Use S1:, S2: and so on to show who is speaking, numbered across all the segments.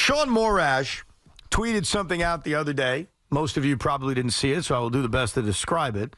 S1: Sean Morash tweeted something out the other day. Most of you probably didn't see it, so I will do the best to describe it.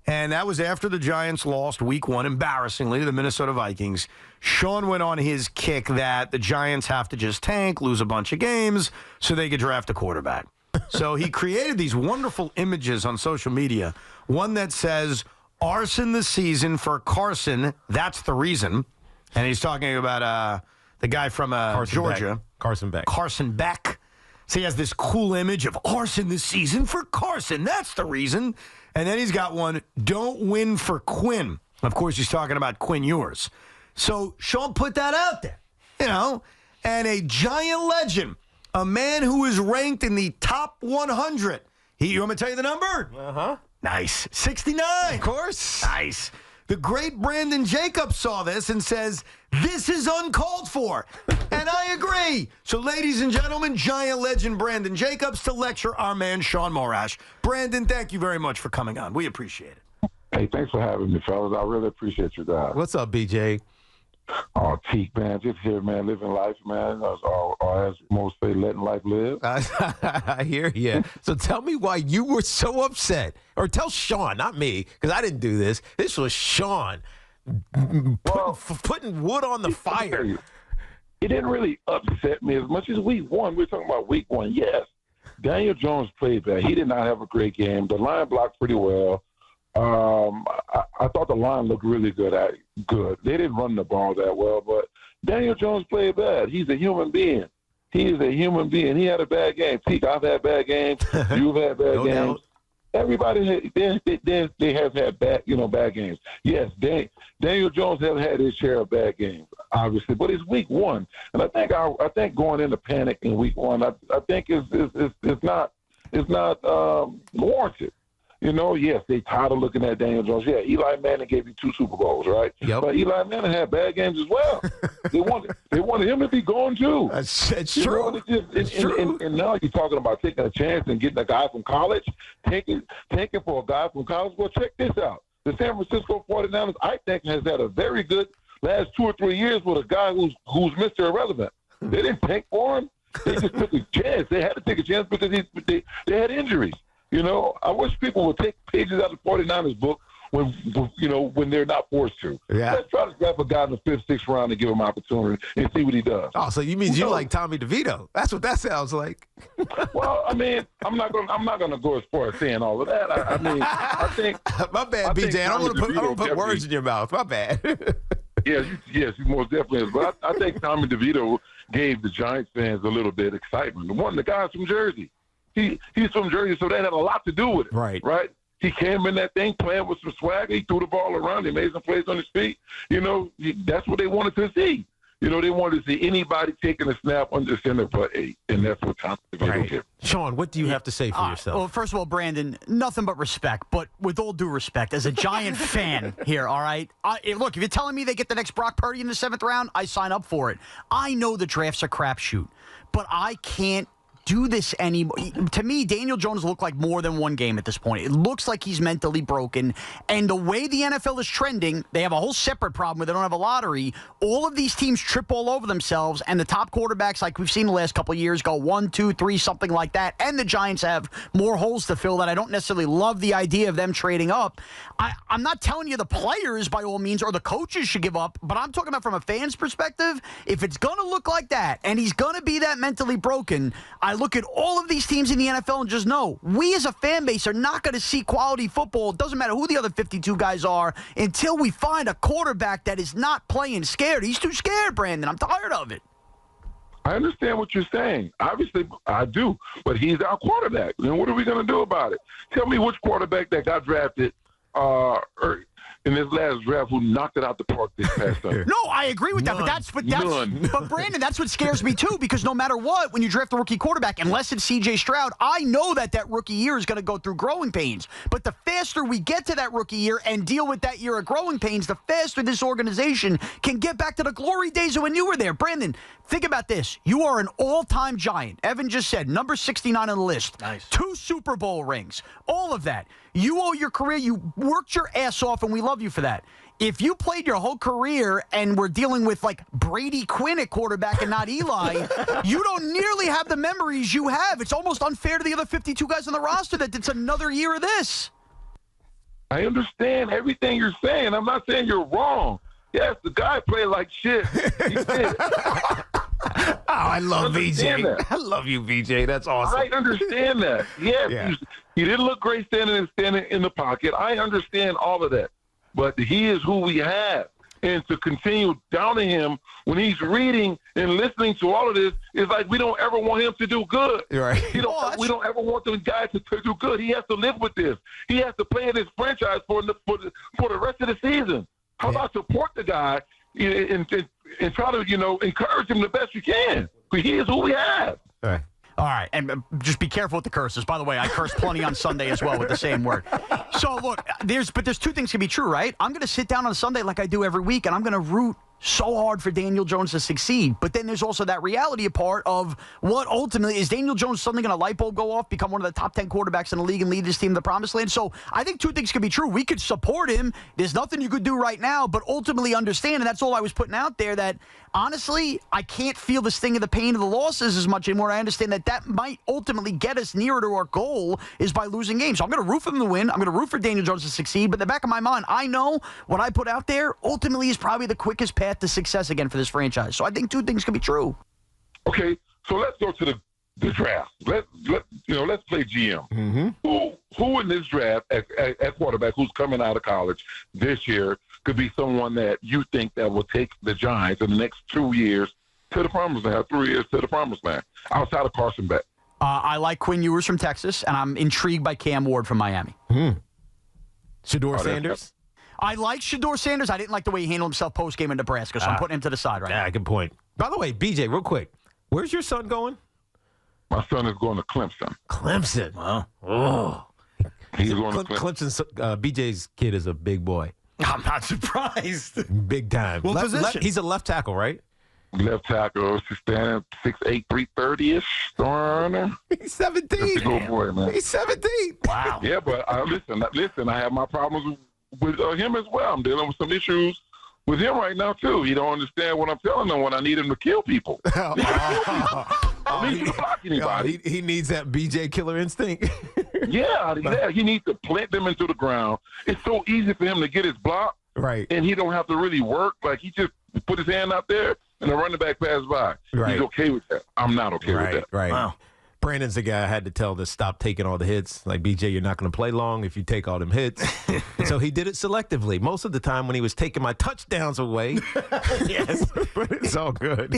S1: And that was after the Giants lost week 1, embarrassingly, to the Minnesota Vikings. Sean went on his kick that the Giants have to just tank, lose a bunch of games, so they could draft a quarterback. So he created these wonderful images on social media. One that says, arson the season for Carson, that's the reason. And he's talking about the guy from Georgia.
S2: Carson Beck.
S1: Carson Beck. So he has this cool image of arson this season for Carson. That's the reason. And then he's got one, don't win for Quinn. Of course, he's talking about Quinn Ewers. So Sean put that out there, and a Giant legend, a man who is ranked in the top 100. You want me to tell you the number?
S2: Uh-huh.
S1: Nice. 69.
S2: Of course.
S1: Nice. The great Brandon Jacobs saw this and says, this is uncalled for. And I agree. So, ladies and gentlemen, Giant legend Brandon Jacobs to lecture our man Sean Morash. Brandon, thank you very much for coming on. We appreciate it.
S3: Hey, thanks for having me, fellas. I really appreciate you guys.
S2: What's up, BJ?
S3: Oh, Teak, man. Just here, man, living life, man. Or as most say, letting life live.
S2: I hear you. So tell me why you were so upset. Or tell Sean, not me, because I didn't do this. This was Sean putting wood on the fire.
S3: It didn't really upset me as much as week 1. We're talking about week 1. Yes, Daniel Jones played bad. He did not have a great game. The line blocked pretty well. I thought the line looked really good. They didn't run the ball that well, but Daniel Jones played bad. He's a human being. He is a human being. He had a bad game. Teak, I've had bad games. You've had bad
S2: No
S3: games.
S2: doubt.
S3: Everybody they have had bad games. Yes, Daniel Jones has had his share of bad games, obviously, but it's week 1, and I think going into panic in week 1, I think it's not warranted. Yes, they tired of looking at Daniel Jones. Yeah, Eli Manning gave you 2 Super Bowls, right?
S2: Yep.
S3: But Eli Manning had bad games as well. They wanted him to be gone too.
S2: It's true. It's true.
S3: And now you're talking about taking a chance and getting a guy from college, tanking for a guy from college. Well, check this out. The San Francisco 49ers, I think, has had a very good last 2 or 3 years with a guy who's Mr. Irrelevant. They didn't tank for him. They just took a chance. They had to take a chance because they had injuries. I wish people would take pages out of the 49ers book when they're not forced to.
S2: Yeah.
S3: Let's try to draft a guy in the 5th, 6th round and give him opportunity and see what he does.
S2: Oh, so you mean you like Tommy DeVito? That's what that sounds like.
S3: Well, I mean, I'm not gonna go as far as saying all of that. I think
S2: my bad, BJ. I don't want to put words in your mouth. My bad.
S3: Yes, you most definitely is. But I think Tommy DeVito gave the Giants fans a little bit of excitement. The guy's from Jersey. He's from Jersey, so that had a lot to do with it.
S2: Right.
S3: He came in that thing playing with some swagger. He threw the ball around. He made some plays on his feet. That's what they wanted to see. They wanted to see anybody taking a snap under center for 8, and that's what Tom did.
S2: Sean, what do you have to say for yourself?
S4: Well, first of all, Brandon, nothing but respect. But with all due respect, as a Giant fan here, all right? Look, if you're telling me they get the next Brock Purdy in the 7th round, I sign up for it. I know the draft's a crapshoot, but I can't do this anymore. To me, Daniel Jones looked like more than one game at this point. It looks like he's mentally broken. And the way the NFL is trending, they have a whole separate problem where they don't have a lottery. All of these teams trip all over themselves, and the top quarterbacks, like we've seen the last couple of years, go 1, 2, 3, something like that. And the Giants have more holes to fill that I don't necessarily love the idea of them trading up. I'm not telling you the players, by all means, or the coaches should give up, but I'm talking about from a fan's perspective. If it's going to look like that, and he's going to be that mentally broken, I look at all of these teams in the NFL and just know we as a fan base are not going to see quality football. It doesn't matter who the other 52 guys are until we find a quarterback that is not playing scared. He's too scared, Brandon. I'm tired of it.
S3: I understand what you're saying. Obviously, I do. But he's our quarterback. Then what are we going to do about it? Tell me which quarterback that got drafted in this last draft who knocked it out the park this past Sunday.
S4: No, I agree with that. But Brandon, that's what scares me too, because no matter what, when you draft a rookie quarterback, unless it's C.J. Stroud, I know that rookie year is going to go through growing pains. But the faster we get to that rookie year and deal with that year of growing pains, the faster this organization can get back to the glory days of when you were there. Brandon, think about this. You are an all-time Giant. Evan just said, number 69 on the list.
S1: Nice.
S4: 2 Super Bowl rings. All of that. you owe your career. You worked your ass off, and we love you for that. If you played your whole career and we're dealing with, like, Brady Quinn at quarterback and not Eli, you don't nearly have the memories you have. It's almost unfair to the other 52 guys on the roster that it's another year of this.
S3: I understand everything you're saying. I'm not saying you're wrong. Yes, the guy played like shit. He did.
S2: Oh, I love VJ.
S3: That.
S2: I love you, VJ. That's awesome.
S3: I understand that. Yes,
S2: Yeah.
S3: he didn't look great standing in the pocket. I understand all of that. But he is who we have. And to continue downing him when he's reading and listening to all of this is like we don't ever want him to do good.
S2: Right.
S3: We don't ever want the guy to do good. He has to live with this. He has to play in this franchise for the rest of the season. How about support the guy and try to, encourage him the best you can? Because he is who we have.
S4: All right, and just be careful with the curses. By the way, I cursed plenty on Sunday as well with the same word. So, look, there's two things can be true, right? I'm going to sit down on Sunday like I do every week, and I'm going to root so hard for Daniel Jones to succeed. But then there's also that reality part of what ultimately is Daniel Jones suddenly going to light bulb go off, become one of the top 10 quarterbacks in the league and lead this team to the promised land. So I think two things can be true. We could support him. There's nothing you could do right now, but ultimately understand, and that's all I was putting out there, that honestly, I can't feel the sting of the pain of the losses as much anymore. I understand that might ultimately get us nearer to our goal is by losing games. So I'm going to root for them to win. I'm going to root for Daniel Jones to succeed. But in the back of my mind, I know what I put out there ultimately is probably the quickest path to success again for this franchise. So I think two things can be true.
S3: Okay, so let's go to the draft. Let's play GM. Mm-hmm. Who in this draft at quarterback who's coming out of college this year could be someone that you think that will take the Giants in the next 2 years to the promised land, 3 years to the promised land, outside of Carson Beck?
S4: I like Quinn Ewers from Texas, and I'm intrigued by Cam Ward from Miami.
S2: Shador Sanders?
S4: I like Shador Sanders. I didn't like the way he handled himself post-game in Nebraska, so I'm putting him to the side right now.
S2: Yeah, good point. By the way, BJ, real quick, where's your son going?
S3: My son is going to Clemson.
S2: Clemson. Wow. Oh.
S3: He's going to
S2: Clemson. BJ's kid is a big boy.
S1: I'm not surprised.
S2: Big time.
S1: What position?
S2: He's a left tackle, right?
S3: Left tackle. She's standing 6'8", 330-ish.
S2: He's 17.
S3: That's a good boy, man.
S2: He's 17.
S1: Wow.
S3: Yeah, but listen, I have my problems with him as well. I'm dealing with some issues with him right now, too. He don't understand what I'm telling him when I need him to kill people. I need to block anybody.
S2: He needs that BJ killer instinct.
S3: Yeah, he needs to plant them into the ground. It's so easy for him to get his block,
S2: right?
S3: And he don't have to really work. Like, he just put his hand out there, and the running back passed by.
S2: Right.
S3: He's okay with that. I'm not okay with that.
S2: Right.
S1: Wow.
S2: Brandon's the guy I had to tell to stop taking all the hits. Like, BJ, you're not going to play long if you take all them hits. So he did it selectively. Most of the time when he was taking my touchdowns away. Yes. But it's all good.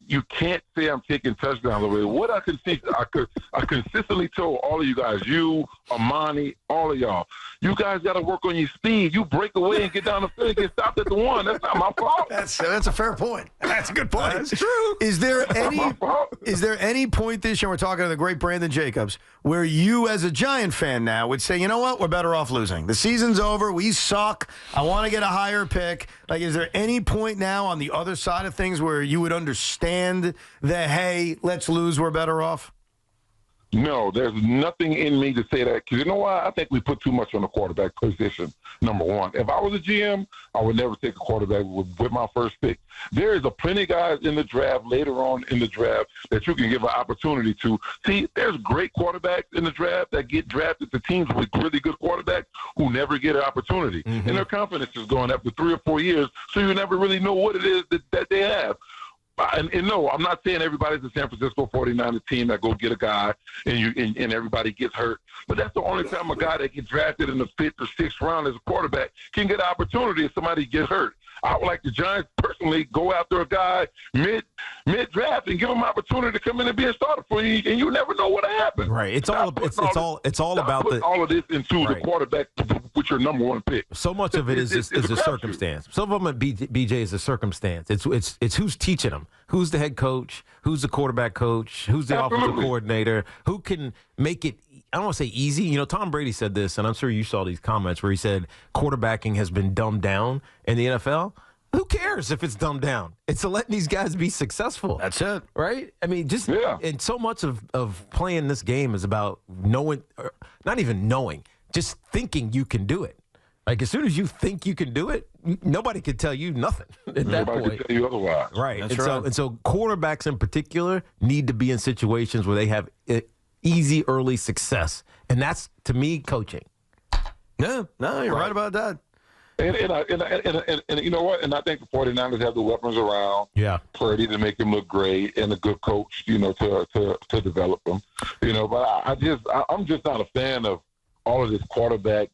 S3: You can't say I'm taking touchdowns away. What I consistently told all of you guys, you, Amani, all of y'all, you guys got to work on your speed. You break away and get down the field and get stopped at the one. That's not my fault.
S1: That's a fair point. That's a good point.
S2: That's true.
S1: Is there any point this year, we're talking to the great Brandon Jacobs, where you as a Giant fan now would say, you know what, we're better off losing. The season's over. We suck. I want to get a higher pick. Like, is there any point now on the other side of things where you would understand that, hey, let's lose, we're better off?
S3: No, there's nothing in me to say that. Because you know why? I think we put too much on the quarterback position, number one. If I was a GM, I would never take a quarterback with my first pick. There is a plenty of guys in the draft, later on in the draft, that you can give an opportunity to. See, there's great quarterbacks in the draft that get drafted to teams with really good quarterbacks who never get an opportunity. Mm-hmm. And their confidence is going after 3 or 4 years, so you never really know what it is that they have. And no, I'm not saying everybody's the San Francisco 49ers team that go get a guy and everybody gets hurt. But that's the only time a guy that gets drafted in the 5th or 6th round as a quarterback can get an opportunity if somebody gets hurt. I would like the Giants personally go after a guy mid-draft and give him an opportunity to come in and be a starter for you, and you never know what'll happen.
S2: Right. It's all about
S3: all of this into the quarterback with your number one pick.
S2: So much of it is a circumstance. Some of them at BJ is a circumstance. It's who's teaching them, who's the head coach, who's the quarterback coach, who's the offensive coordinator, who can make it. I don't want to say easy. You know, Tom Brady said this, and I'm sure you saw these comments where he said quarterbacking has been dumbed down in the NFL. Who cares if it's dumbed down? It's to let these guys be successful.
S1: That's it.
S2: Right? I mean, and so much of playing this game is about knowing, or not even knowing, just thinking you can do it. Like, as soon as you think you can do it, nobody can tell you nothing at that
S3: Nobody
S2: point.
S3: can tell you otherwise.
S2: Right.
S1: That's
S2: and
S1: right.
S2: So quarterbacks in particular need to be in situations where they have easy early success. And that's, to me, coaching.
S1: Yeah, no, you're right about that.
S3: And you know what? And I think the 49ers have the weapons around Purdy to make him look great, and a good coach, to develop him. But I'm just not a fan of all of this quarterback,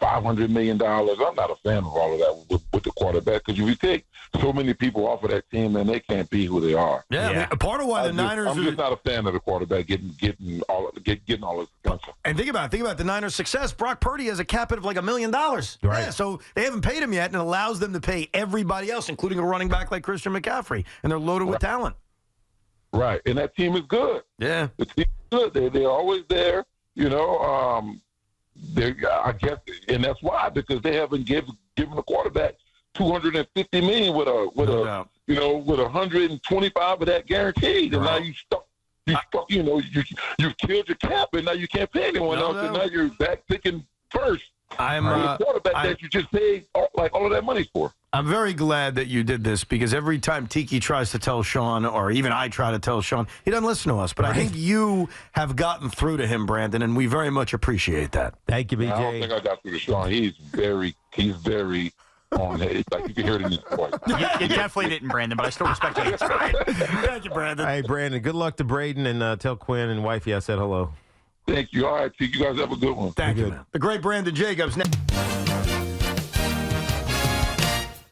S3: $500 million. I'm not a fan of all of that with the quarterback, because if you take so many people off of that team, then they can't be who they are.
S1: Yeah, I mean, part of why the Niners
S3: I'm just not a fan of the quarterback getting all his attention.
S1: And think about the Niners' success. Brock Purdy has a cap hit of like $1 million.
S2: Right.
S1: Yeah, so they haven't paid him yet, and it allows them to pay everybody else, including a running back like Christian McCaffrey, and they're loaded with talent.
S3: Right, and that team is good.
S1: Yeah,
S3: the team is good. They're always there. I guess, and that's why, because they haven't given the quarterback $250 million with 125 of that guaranteed, and now you stuck. You've killed your cap, and now you can't pay anyone else, and now you're back thinking first.
S1: I'm
S3: the quarterback that you just paid all of that money for.
S1: I'm very glad that you did this, because every time Tiki tries to tell Sean, or even I try to tell Sean, he doesn't listen to us. But I think you have gotten through to him, Brandon, and we very much appreciate that.
S2: Thank you, BJ.
S3: I don't think I got through to Sean. He's very on it. Like, you can hear it in his voice.
S4: You definitely didn't, Brandon, but I still respect you.
S1: Thank you, Brandon.
S2: Hey, Brandon, good luck to Braden, and tell Quinn and wifey I said hello.
S3: Thank you. All right, you guys have a good one.
S1: Thank you, man. The great Brandon Jacobs.